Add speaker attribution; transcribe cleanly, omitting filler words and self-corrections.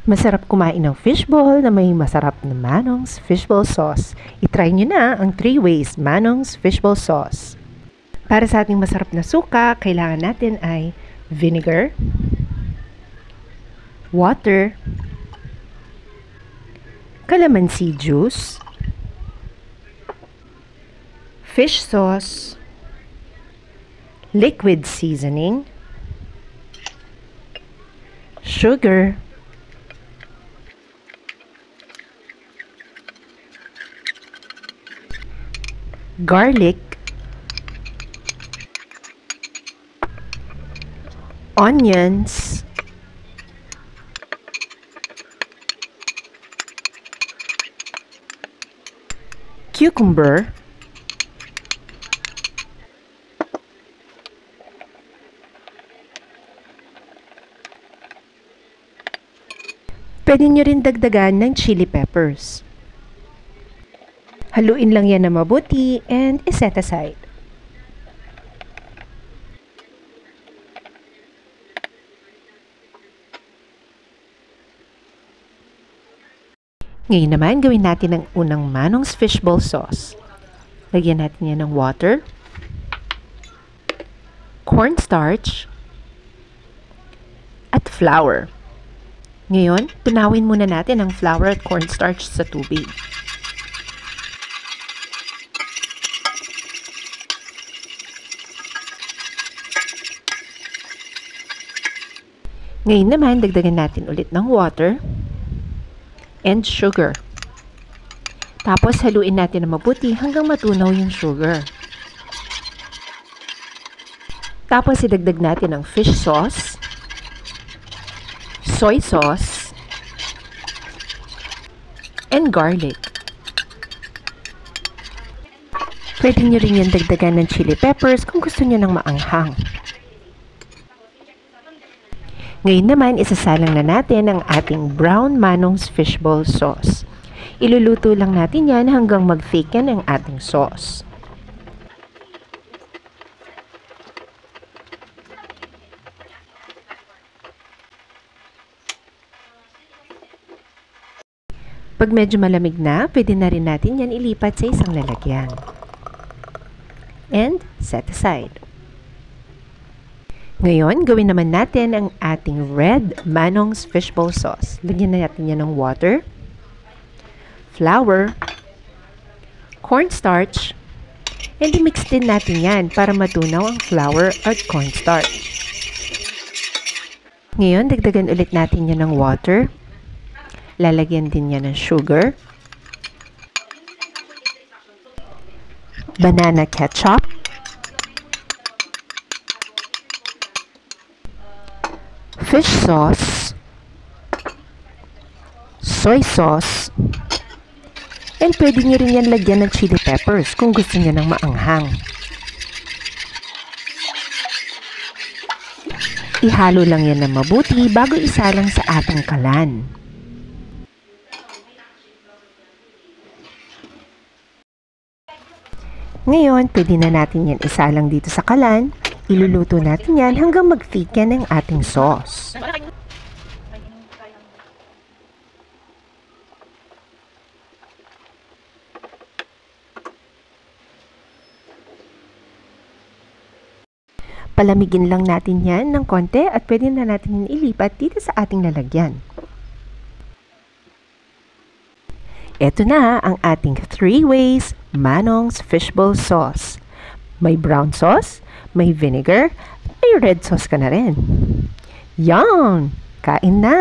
Speaker 1: Masarap kumain ng fishball na may masarap na Manong's Fishball Sauce. I-try nyo na ang 3 ways Manong's Fishball Sauce. Para sa ating masarap na suka, kailangan natin ay vinegar, water, calamansi juice, fish sauce, liquid seasoning, sugar, garlic, onions, cucumber, pwede nyo rin dagdagan ng chili peppers. Haluin lang yan na mabuti and iset aside. Ngayon naman, gawin natin ang unang Manong's Fishball Sauce. Lagyan natin yan ng water, cornstarch, at flour. Ngayon, tunawin muna natin ang flour at cornstarch sa tubig. Ngayon naman, dagdagan natin ulit ng water and sugar. Tapos, haluin natin na mabuti hanggang matunaw yung sugar. Tapos, idagdag natin ang fish sauce, soy sauce, and garlic. Pwede nyo rin yung dagdagan ng chili peppers kung gusto nyo ng maanghang. Ngayon naman, isasalang na natin ang ating brown Manong's Fishball Sauce. Iluluto lang natin yan hanggang mag-thicken ang ating sauce. Pag medyo malamig na, pwede na rin natin yan ilipat sa isang lalagyan. And set aside. Ngayon, gawin naman natin ang ating red Manong's Fishball Sauce. Lagyan na natin yan ng water, flour, cornstarch, and i-mix din natin yan para matunaw ang flour at cornstarch. Ngayon, dagdagan ulit natin yan ng water. Lalagyan din yan ng sugar, banana ketchup, fish sauce, soy sauce, and pwede nyo rin yan lagyan ng chili peppers kung gusto nyo ng maanghang. Ihalo lang yan na mabuti bago isalang sa ating kalan. Ngayon, pwede na natin yan isalang dito sa kalan. Iluluto natin yan hanggang mag-thicken ang ating sauce. Palamigin lang natin yan ng konti at pwede na natin ilipat dito sa ating lalagyan. Ito na ang ating 3 ways Manong's Fishball Sauce. May brown sauce, may vinegar, may red sauce ka na rin. Yum! Kain na!